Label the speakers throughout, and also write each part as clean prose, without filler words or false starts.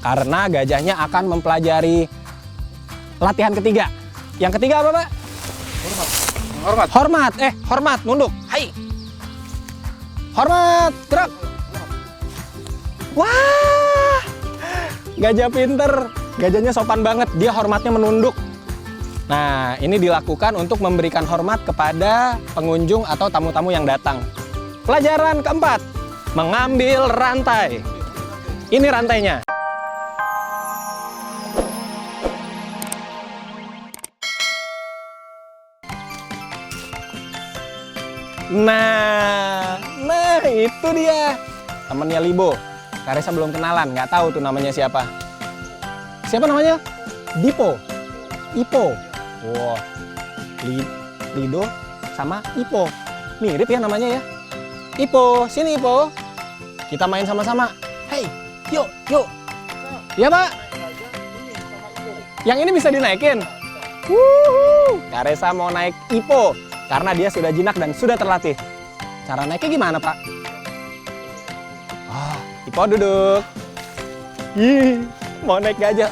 Speaker 1: Karena gajahnya akan mempelajari latihan ketiga. Yang ketiga apa, Pak?
Speaker 2: Hormat.
Speaker 1: Hormat. Hormat, nunduk. Hai. Hormat, gerak. Wah, gajah pinter. Gajahnya sopan banget, dia hormatnya menunduk. Nah, ini dilakukan untuk memberikan hormat kepada pengunjung atau tamu-tamu yang datang. Pelajaran keempat, mengambil rantai. Ini rantainya. Nah itu dia. Temennya Libo. Karesa belum kenalan, nggak tahu tuh namanya siapa. Siapa namanya? Dipo. Ipo. Wow. Lido sama Ipo. Mirip ya namanya ya. Ipo, sini Ipo. Kita main sama-sama. Hei, yuk. Ya, Pak. Yang ini bisa dinaikin. Wuhu. Karesa mau naik Ipo karena dia sudah jinak dan sudah terlatih. Cara naiknya gimana, Pak? Ipo duduk. Ih, mau naik gajah.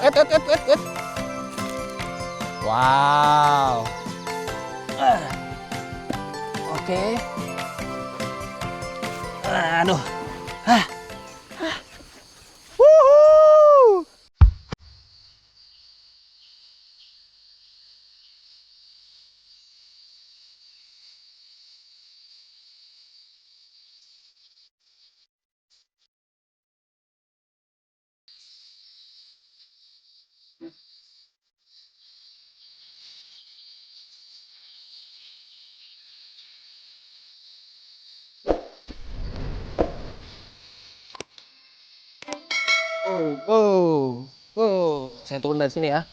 Speaker 1: Wow. Oke. Aduh. Wuhu. Saya turun dari sini ya.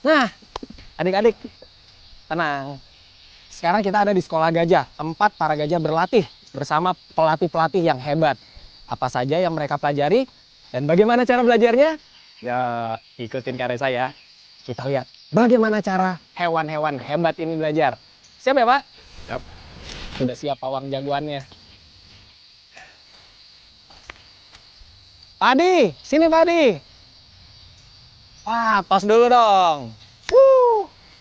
Speaker 1: Nah, adik-adik, tenang. Sekarang kita ada di sekolah gajah, tempat para gajah berlatih bersama pelatih-pelatih yang hebat. Apa saja yang mereka pelajari dan bagaimana cara belajarnya? Ya, ikutin Karesa ya. Kita lihat bagaimana cara hewan-hewan hebat ini belajar. Siap ya, Pak?
Speaker 2: Siap.
Speaker 1: Sudah siap pawang jagoannya. Padi, sini Padi. Wah, tos dulu dong.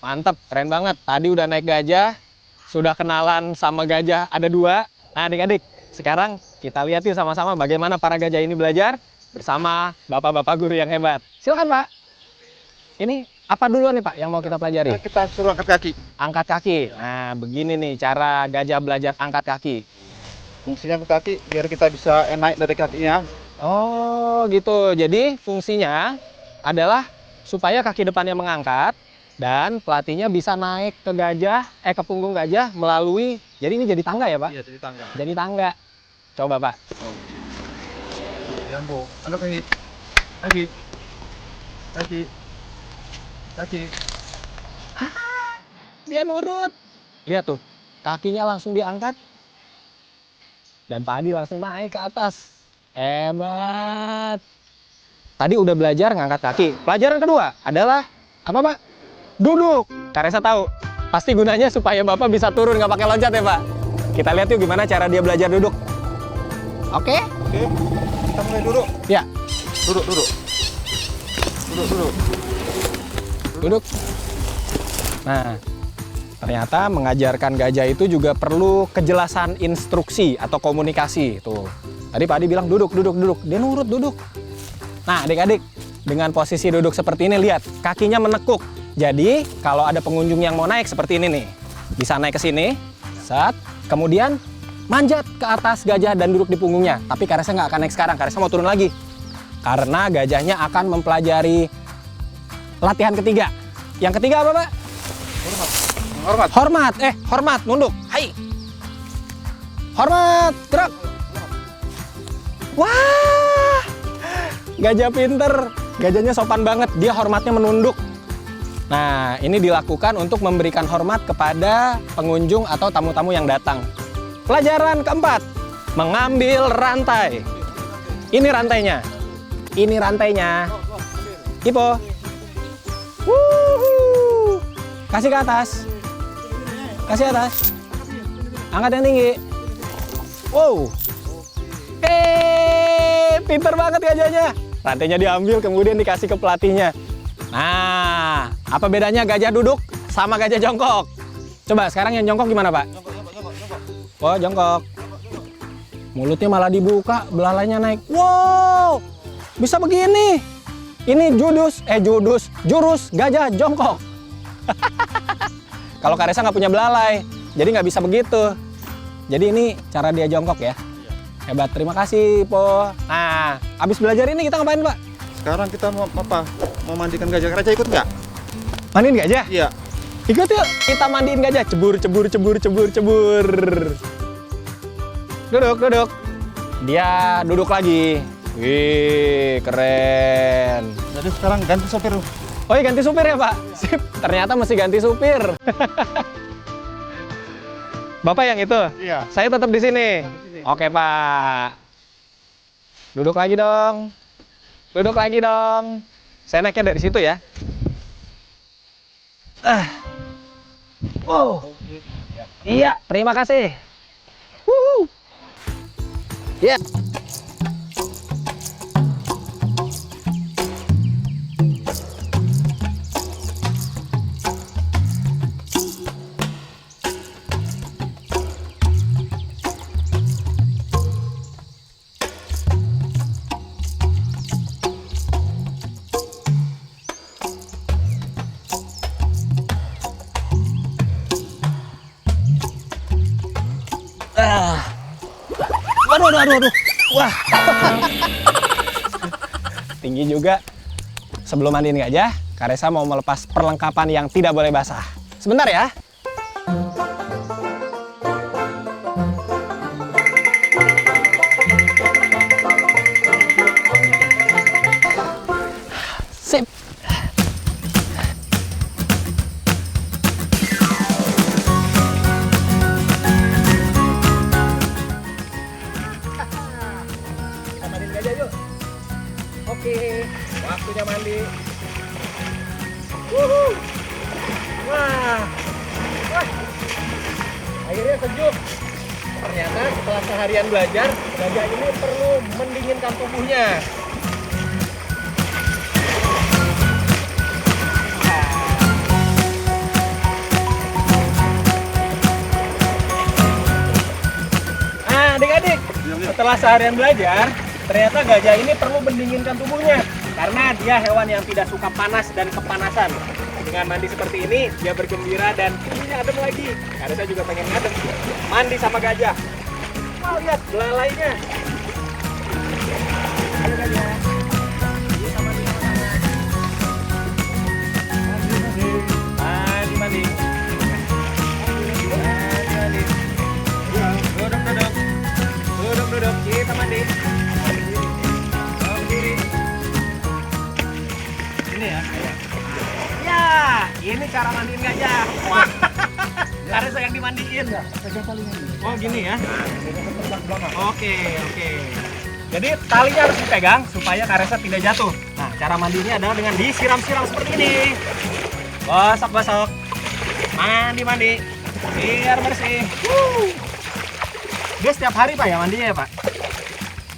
Speaker 1: Mantep, keren banget. Tadi udah naik gajah, sudah kenalan sama gajah, ada 2. Nah adik-adik, sekarang kita lihat yuk sama-sama bagaimana para gajah ini belajar bersama bapak-bapak guru yang hebat. Silakan Pak. Ini apa dulu nih Pak yang mau kita pelajari?
Speaker 2: Kita suruh angkat kaki.
Speaker 1: Angkat kaki. Nah begini nih cara gajah belajar angkat kaki.
Speaker 2: Fungsinya angkat kaki biar kita bisa naik dari kakinya.
Speaker 1: Oh gitu, jadi fungsinya adalah supaya kaki depannya mengangkat dan pelatihnya bisa naik ke gajah, ke punggung gajah melalui, jadi ini jadi tangga ya Pak?
Speaker 2: Iya, jadi tangga.
Speaker 1: Jadi tangga. Coba Pak.
Speaker 2: Ya, Bu. Angkat kaki. Kaki.
Speaker 1: Dia nurut. Lihat tuh, kakinya langsung diangkat dan Padi langsung naik ke atas. Hebat. Tadi udah belajar ngangkat kaki. Pelajaran kedua adalah apa Pak? Duduk. Karesa tahu. Pasti gunanya supaya Bapak bisa turun nggak pakai loncat ya Pak. Kita lihat yuk gimana cara dia belajar duduk. Oke?
Speaker 2: Oke. Kita mulai duduk.
Speaker 1: Ya.
Speaker 2: Duduk.
Speaker 1: Duduk. Nah, ternyata mengajarkan gajah itu juga perlu kejelasan instruksi atau komunikasi. Tuh. Tadi Pak Adi bilang duduk. Dia nurut duduk. Nah, adik-adik, dengan posisi duduk seperti ini, lihat, kakinya menekuk. Jadi, kalau ada pengunjung yang mau naik seperti ini nih, bisa naik ke sini, set, kemudian manjat ke atas gajah dan duduk di punggungnya. Tapi Karesa nggak akan naik sekarang, Karesa mau turun lagi. Karena gajahnya akan mempelajari latihan ketiga. Yang ketiga apa, Pak?
Speaker 2: Hormat.
Speaker 1: Hormat, nunduk. Hai. Hormat, gerak. Wah, gajah pinter. Gajahnya sopan banget, dia hormatnya menunduk. Nah, ini dilakukan untuk memberikan hormat kepada pengunjung atau tamu-tamu yang datang. Pelajaran keempat, mengambil rantai. Ini rantainya. Ipo. Wuhu. Kasih ke atas. Angkat yang tinggi. Wow. Pinter banget gajahnya. Rantainya diambil kemudian dikasih ke pelatihnya. Nah, apa bedanya gajah duduk sama gajah jongkok? Coba sekarang yang jongkok gimana, Pak?
Speaker 2: Jongkok.
Speaker 1: Oh, jongkok. Mulutnya malah dibuka, belalainya naik. Wow, bisa begini. Ini jurus gajah jongkok. Kalau Kak Resa nggak punya belalai, jadi nggak bisa begitu. Jadi ini cara dia jongkok ya. Hebat, terima kasih, Po. Nah, abis belajar ini kita ngapain, Pak?
Speaker 2: Sekarang kita mau apa? Mau mandikan gajah. Raja ikut nggak?
Speaker 1: Mandiin gajah?
Speaker 2: Iya.
Speaker 1: Ikut yuk, kita mandiin gajah. Cebur. Duduk. Dia duduk lagi. Wih, keren.
Speaker 2: Jadi sekarang ganti sopir.
Speaker 1: Oh iya, ganti supir ya, Pak? Sip, ternyata mesti ganti supir. Bapak yang itu?
Speaker 2: Iya.
Speaker 1: Saya tetap di sini. Oke, Pak. Duduk lagi dong. Saya naiknya dari situ ya. Wow. Iya, terima kasih. Wuhu. Ya. Waduh. Wah. Tinggi juga. Sebelum mandiin gajah, Kak Resa mau melepas perlengkapan yang tidak boleh basah. Sebentar ya. Sip. Kita mandiin gajah yuk. Oke, waktunya mandi. Wuhu. Wah. Airnya sejuk. Ternyata setelah seharian belajar, gajah ini perlu mendinginkan tubuhnya. Nah, adik-adik, setelah seharian belajar, ternyata gajah ini perlu mendinginkan tubuhnya karena dia hewan yang tidak suka panas dan kepanasan. Dengan mandi seperti ini, dia bergembira dan tubuhnya adem lagi. Karena saya juga pengen adem. Mandi sama gajah. Wow, lihat belalainya. Ayo gajah. Kita mandi sama-sama. Mandi. Duduk. Kita mandi. Ini ya. Ya, ini cara mandiin gajah. Wah, karena saya yang dimandiin. Oh gini ya. Oke. Jadi talinya harus dipegang supaya Karesa tidak jatuh. Nah, cara mandinya adalah dengan disiram-siram seperti ini. Gosok. Mandi. Biar bersih. Dia setiap hari Pak ya mandinya ya Pak?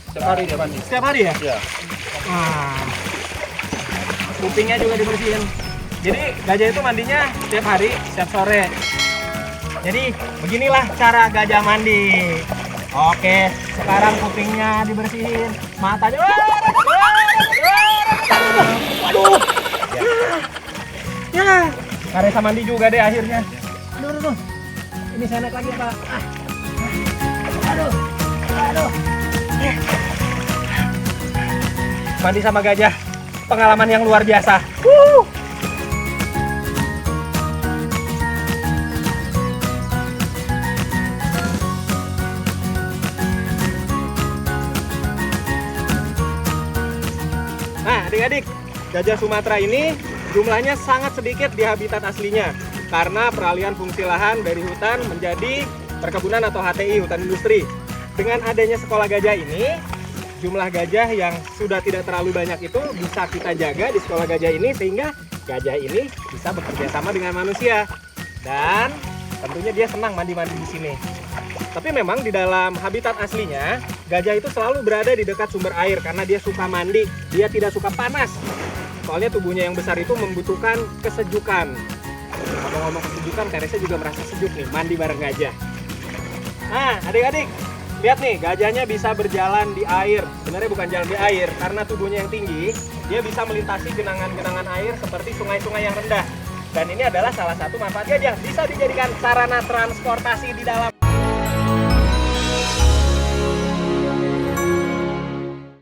Speaker 2: Setiap hari dia mandi.
Speaker 1: Setiap hari ya?
Speaker 2: Iya.
Speaker 1: Wah. Kupingnya juga dibersihin. Jadi gajah itu mandinya setiap hari, setiap sore. Jadi beginilah cara gajah mandi. Oke, sekarang kupingnya dibersihin, matanya. Waduh. Ya. Karesa mandi juga deh akhirnya. Aduh. Ini saya naik lagi Pak. Aduh. Mandi sama gajah, pengalaman yang luar biasa. Nah, adik-adik, gajah Sumatera ini jumlahnya sangat sedikit di habitat aslinya karena peralihan fungsi lahan dari hutan menjadi perkebunan atau HTI, hutan industri. Dengan adanya sekolah gajah ini, jumlah gajah yang sudah tidak terlalu banyak itu bisa kita jaga di sekolah gajah ini sehingga gajah ini bisa bekerja sama dengan manusia. Dan tentunya dia senang mandi-mandi di sini. Tapi memang di dalam habitat aslinya, gajah itu selalu berada di dekat sumber air karena dia suka mandi, dia tidak suka panas. Soalnya tubuhnya yang besar itu membutuhkan kesejukan. Ngomong-ngomong kesejukan, Teresa juga merasa sejuk nih, mandi bareng gajah. Nah, adik-adik, lihat nih, gajahnya bisa berjalan di air. Sebenarnya bukan jalan di air, karena tubuhnya yang tinggi, dia bisa melintasi genangan-genangan air seperti sungai-sungai yang rendah. Dan ini adalah salah satu manfaat gajah, bisa dijadikan sarana transportasi di dalam.